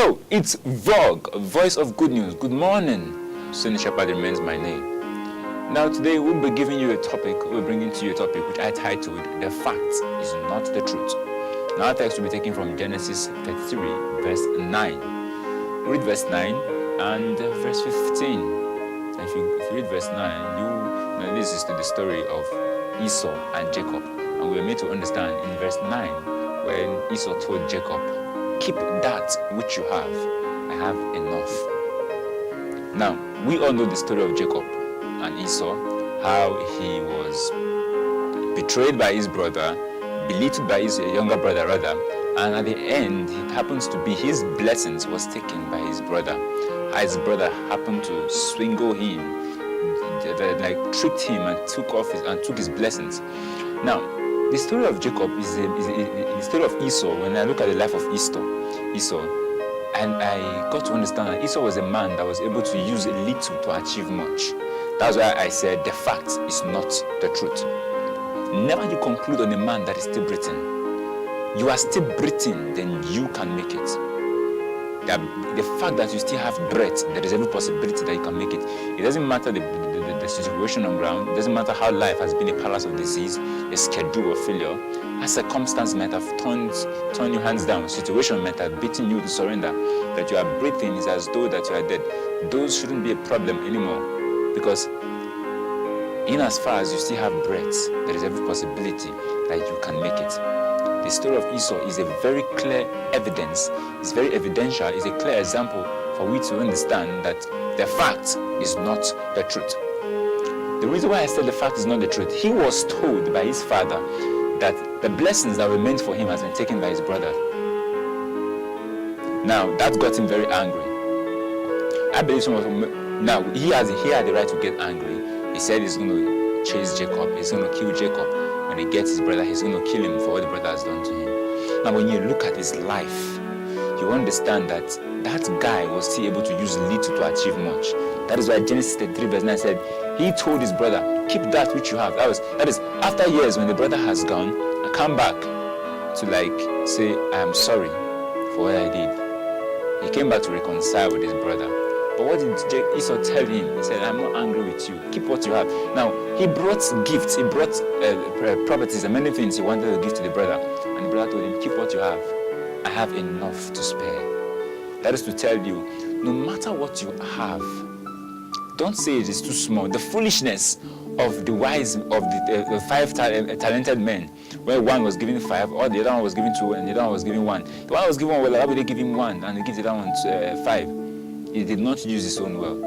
Hello, it's Vogue, Voice of Good News. Good morning. OSENI Shepherd remains my name. Now today we'll be giving you a topic, we're bringing to you a topic which I titled, The Fact is Not the Truth. Now our text will be taken from Genesis 33, verse 9. Read verse 9 and verse 15. And if you read verse 9, this is the story of Esau and Jacob. And we are made to understand in verse 9, when Esau told Jacob, keep that which you have, I have enough. Now, we all know the story of Jacob and Esau, how he was betrayed by his brother, belittled by his younger brother rather, and at the end, it happens to be his blessings was taken by his brother. His brother happened to swingle him, like tricked him and took his blessings. Now, the story of Jacob is the story of Esau. When I look at the life of Esau, and I got to understand that Esau was a man that was able to use a little to achieve much. That's why I said the fact is not the truth. Never you conclude on a man that is still breathing. You are still breathing, then you can make it. The fact that you still have breath, there is every possibility that you can make it. It doesn't matter the situation on ground. It doesn't matter how life has been a palace of disease, a schedule of failure. A circumstance might have turned your hands down. Situation might have beaten you to surrender. That you are breathing is as though that you are dead. Those shouldn't be a problem anymore, because in as far as you still have breath, there is every possibility that you can make it. The story of Esau is a very clear evidence. It's very evidential. It's a clear example for we to understand that the fact is not the truth. The reason why I said the fact is not the truth, he was told by his father that the blessings that were meant for him has been taken by his brother. Now, that got him very angry. I believe now he had the right to get angry. He said he's going to chase Jacob, he's going to kill Jacob. When he gets his brother, he's going to kill him for what the brother has done to him. Now, when you look at his life, you understand that that guy was still able to use little to achieve much. That is why Genesis 33 verse 9 said, he told his brother, keep that which you have. That is, after years when the brother has gone, I come back to say, I am sorry for what I did. He came back to reconcile with his brother. But what did Esau tell him? He said, I'm not angry with you. Keep what you have. Now, he brought gifts. He brought properties and many things he wanted to give to the brother. And the brother told him, keep what you have. I have enough to spare. That is to tell you, no matter what you have, don't say it is too small. The foolishness of the wise, of the five talented men, where one was given 5, or the other one was given 2, and the other one was given 1. The one was given 1, well, why would they give him 1 and they give the other one 5? He did not use his own well.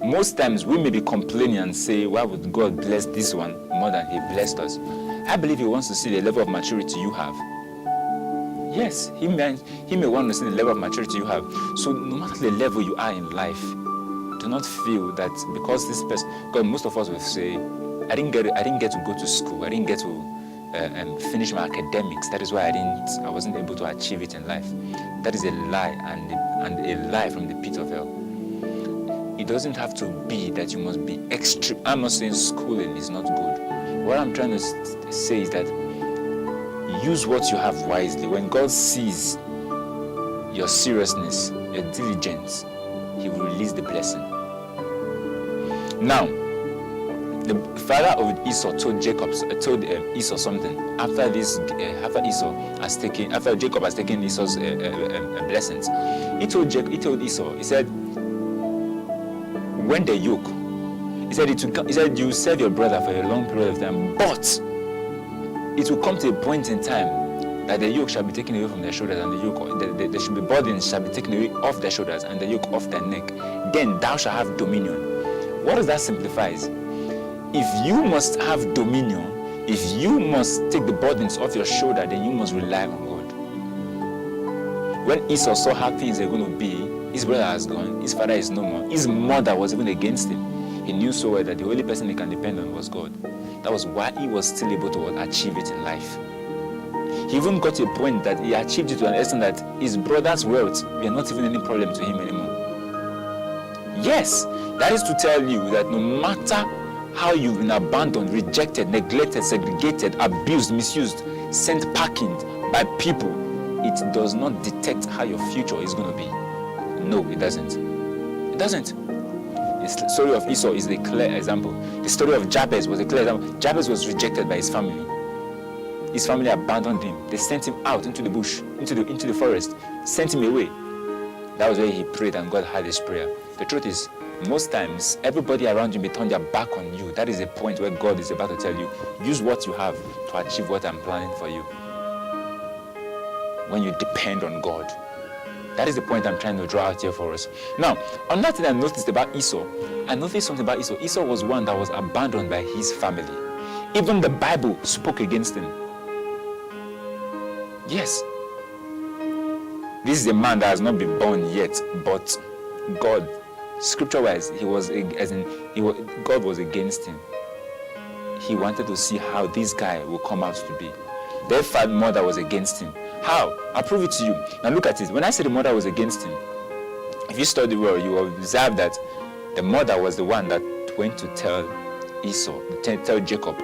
Most times we may be complaining and say, why would God bless this one more than he blessed us? I believe he wants to see the level of maturity you have. Yes, he may want to see the level of maturity you have. So no matter the level you are in life, do not feel that because this person, because most of us will say, I didn't get to go to school, I didn't get to finish my academics. That is why I wasn't able to achieve it in life. That is a lie, and a lie from the pit of hell. It doesn't have to be that you must be extreme. I'm not saying schooling is not good. What I'm trying to say is that use what you have wisely. When God sees your seriousness, your diligence, he will release the blessing. Now, the father of Esau told Esau something after Jacob has taken Esau's blessings. He told Esau, he said, when the yoke, he said you serve your brother for a long period of time, but it will come to a point in time that the yoke shall be taken away from their shoulders, and the yoke, there should be burdens shall be taken away off their shoulders, and the yoke off their neck. Then thou shalt have dominion. What does that simplify? If you must have dominion, if you must take the burdens off your shoulder, then you must rely on God. When Esau saw how things are going to be, his brother has gone, his father is no more, his mother was even against him. He knew so well that the only person he can depend on was God. That was why he was still able to achieve it in life. He even got to a point that he achieved it to an extent that his brother's wealth were not even any problem to him anymore. Yes, that is to tell you that no matter how you've been abandoned, rejected, neglected, segregated, abused, misused, sent packing by people, it does not detect how your future is going to be. No, it doesn't. It doesn't. The story of Esau is the clear example. The story of Jabez was a clear example. Jabez was rejected by his family. His family abandoned him. They sent him out into the bush, into the forest, sent him away. That was where he prayed and God heard his prayer. The truth is, most times, everybody around you may turn their back on you. That is a point where God is about to tell you, use what you have to achieve what I'm planning for you. When you depend on God. That is the point I'm trying to draw out here for us. Now, another thing I noticed about Esau, I noticed something about Esau. Esau was one that was abandoned by his family. Even the Bible spoke against him. Yes. This is a man that has not been born yet, but God, scripture-wise, God was against him. He wanted to see how this guy will come out to be. Their mother was against him. How? I'll prove it to you. Now look at it. When I say the mother was against him, if you study well, you will observe that the mother was the one that went to tell Esau, tell Jacob,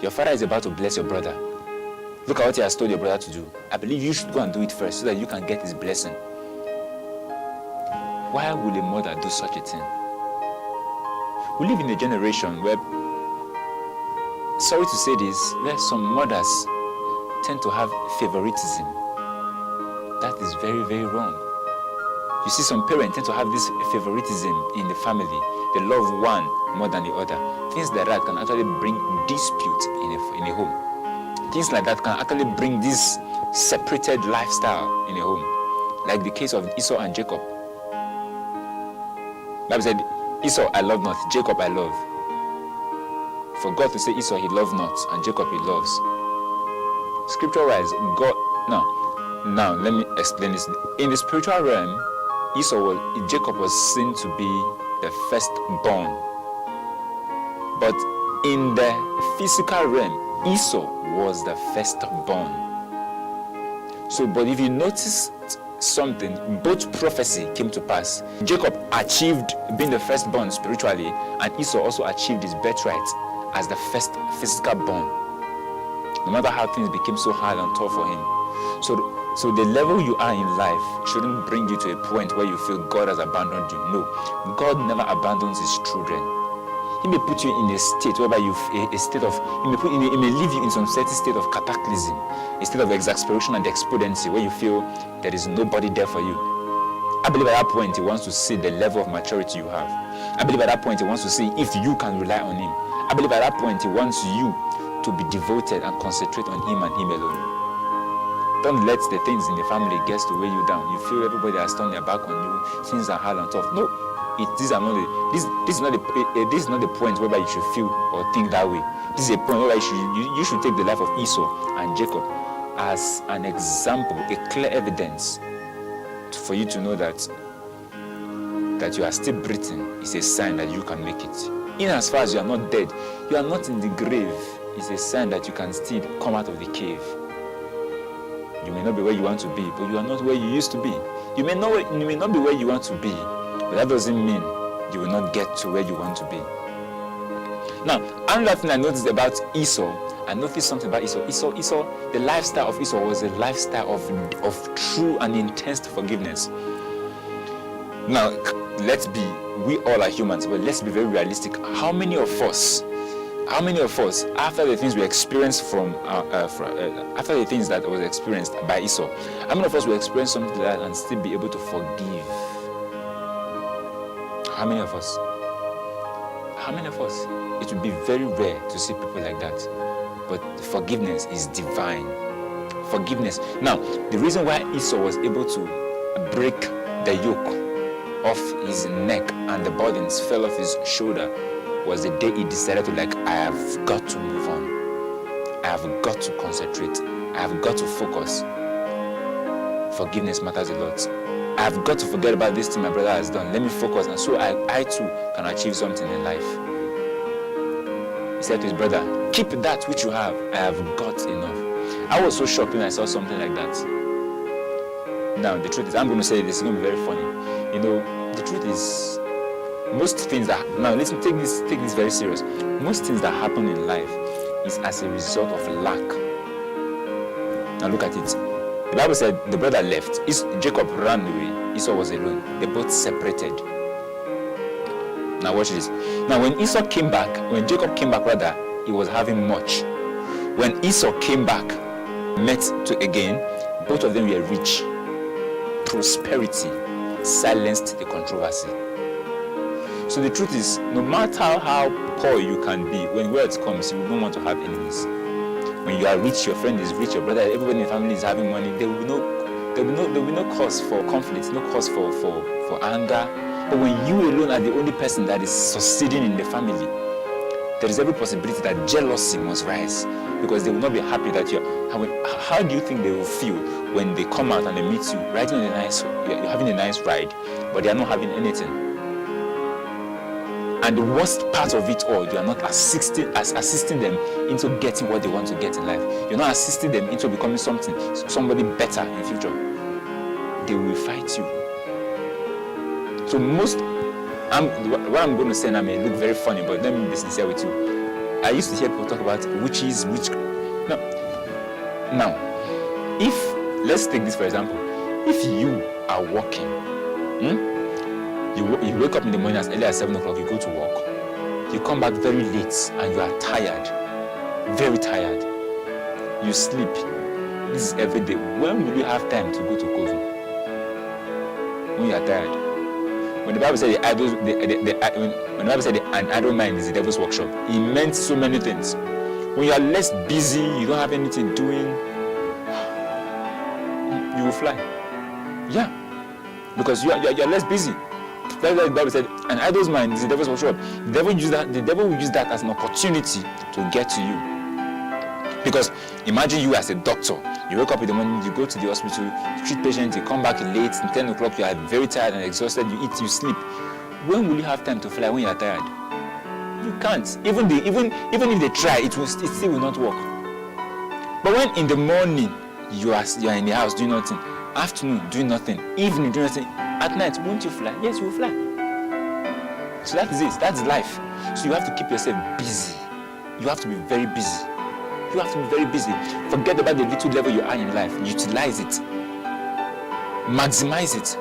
your father is about to bless your brother. Look at what he has told your brother to do. I believe you should go and do it first so that you can get his blessing. Why would a mother do such a thing? We live in a generation where, sorry to say this, where some mothers tend to have favoritism. That is very, very wrong. You see, some parents tend to have this favoritism in the family. They love one more than the other. Things like that can actually bring dispute in a home. Things like that can actually bring this separated lifestyle in a home. Like the case of Esau and Jacob. Bible said, Esau I love not, Jacob I love. For God to say Esau he loved not, and Jacob he loves. Scripture-wise, God... Now, let me explain this. In the spiritual realm, Jacob was seen to be the firstborn. But in the physical realm, Esau was the firstborn. So, but if you notice something, both prophecy came to pass. Jacob achieved being the firstborn spiritually, and Esau also achieved his birthright as the first physical born. No matter how things became so hard and tough for him. So the level you are in life shouldn't bring you to a point where you feel God has abandoned you. No, God never abandons his children. He may put you in a state whereby he may leave you in some certain state of cataclysm, a state of exasperation and despondency where you feel there is nobody there for you. I believe at that point he wants to see the level of maturity you have. I believe at that point he wants to see if you can rely on him. I believe at that point he wants you to be devoted and concentrate on him and him alone. Don't let the things in the family get to weigh you down. You feel everybody has turned their back on you. Things are hard and tough. No, this is not the point whereby you should feel or think that way. This is a point where you should take the life of Esau and Jacob as an example, a clear evidence for you to know that you are still breathing is a sign that you can make it. In as far as you are not dead, you are not in the grave. It's a sign that you can still come out of the cave. You may not be where you want to be, but you are not where you used to be. You may not be where you want to be, but that doesn't mean you will not get to where you want to be. Now, another thing I noticed about Esau, I noticed something about Esau. The lifestyle of Esau was a lifestyle of true and intense forgiveness. Now, we all are humans, but let's be very realistic. How many of us, after the things we experienced after the things that was experienced by Esau, how many of us will experience something like that and still be able to forgive? How many of us? It would be very rare to see people like that. But forgiveness is divine. Forgiveness. Now, the reason why Esau was able to break the yoke off his neck and the burdens fell off his shoulder was the day he decided to I have got to move on. I have got to concentrate. I have got to focus. Forgiveness matters a lot. I have got to forget about this thing my brother has done. Let me focus, and so I too can achieve something in life. He said to his brother, keep that which you have. I have got enough. I was so shocked when I saw something like that. Now, the truth is, I'm going to say this, it's going to be very funny. The truth is, most things that, now listen, take this very serious. Most things that happen in life is as a result of lack. Now look at it. The Bible said the brother left. Jacob ran away. Esau was alone. They both separated. Now watch this. Now when Jacob came back rather, he was having much. When Esau came back, met to again, both of them were rich. Prosperity silenced the controversy. So the truth is, no matter how poor you can be, when wealth comes, you don't want to have enemies. When you are rich, your friend is rich, your brother, everybody in the family is having money, there will be no cause for conflict, no cause for anger. But when you alone are the only person that is succeeding in the family, there is every possibility that jealousy must rise, because they will not be happy that how do you think they will feel when they come out and they meet you riding on you're having a nice ride, but they are not having anything? And the worst part of it all, you are not assisting them into getting what they want to get in life. You're not assisting them into becoming somebody better in future. They will fight you. So what I'm going to say now may look very funny, but let me be sincere with you. I used to hear people talk about witches, Now, let's take this for example. If you are working, you wake up in the morning as early as 7 o'clock, you go to work, you come back very late and you are tired, very tired, you sleep. This is every day. When will you have time to go to Kovu? When you are tired. When the Bible said when the Bible said an idle mind is the devil's workshop, it meant so many things. When you are less busy, you don't have anything doing, you will fly. Yeah, because you are less busy. That's why the Bible said an idle mind is the devil's workshop. The devil will use that as an opportunity to get to you. Because imagine you as a doctor. You wake up in the morning, you go to the hospital, you treat patients, you come back late, 10 o'clock, you are very tired and exhausted, you eat, you sleep. When will you have time to fly when you are tired? You can't. Even if they try, it still will not work. But when in the morning you are in the house doing nothing, afternoon doing nothing, evening doing nothing, at night won't you fly? Yes, you will fly. So that is it. That's life. So you have to keep yourself busy. You have to be very busy. You have to be very busy. Forget about the little level you are in life. Utilize it. Maximize it.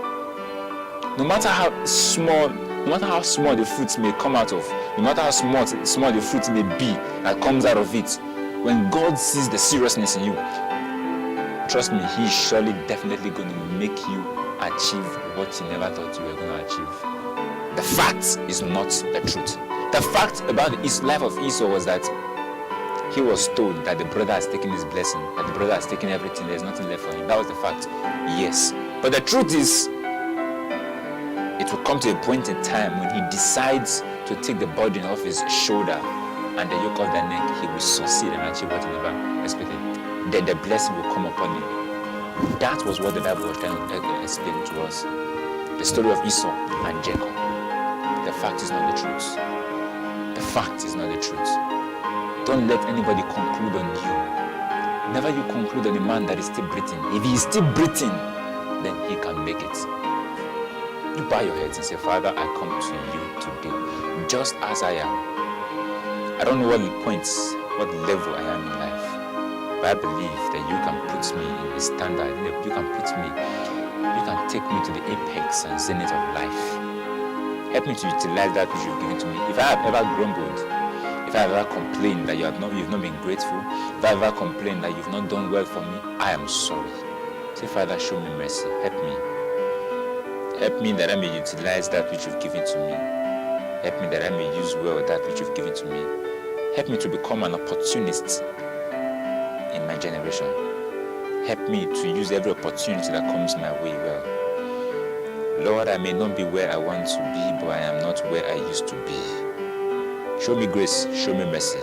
No matter how small the fruits may come out of, no matter how small the fruit may be that comes out of it, when God sees the seriousness in you, trust me, He is surely definitely going to make you achieve what you never thought you were going to achieve. The fact is not the truth. The fact about the life of Esau was that he was told that the brother has taken his blessing, that the brother has taken everything, there's nothing left for him. That was the fact. Yes. But the truth is, it will come to a point in time when he decides to take the burden off his shoulder and the yoke off their neck, he will succeed and achieve what he never expected. Then the blessing will come upon him. That was what the Bible was trying to explain to us. The story of Esau and Jacob. The fact is not the truth. The fact is not the truth. Don't let anybody conclude on you. Never you conclude on a man that is still breathing. If he is still breathing, then he can make it. You bow your heads and say, Father, I come to you today, just as I am. I don't know what level I am in life, but I believe that you can put me in a standard. You can take me to the apex and zenith of life. Help me to utilize that which you've given to me. If I have ever grumbled, if I have ever complained that you've not been grateful, if I have ever complained that you've not done well for me, I am sorry. Say, Father, show me mercy. Help me. Help me that I may utilize that which you've given to me. Help me that I may use well that which you've given to me. Help me to become an opportunist in my generation. Help me to use every opportunity that comes my way well. Lord, I may not be where I want to be, but I am not where I used to be. Show me grace, show me mercy.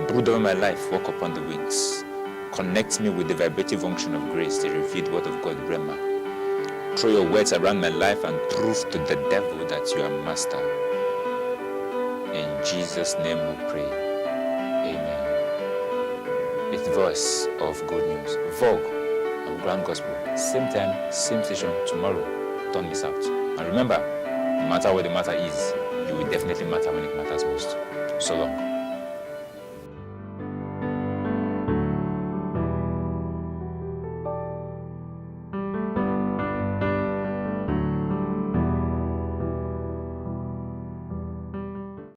Brood over my life, walk upon the wings. Connect me with the vibrative unction of grace, the revealed word of God, Rema. Throw your words around my life and prove to the devil that you are master. In Jesus' name we pray. Amen. It's the voice of good news. Vogue of Grand Gospel. Same time, same station tomorrow. Don't miss out. And remember, no matter what the matter is, you will definitely matter when it matters most. So long.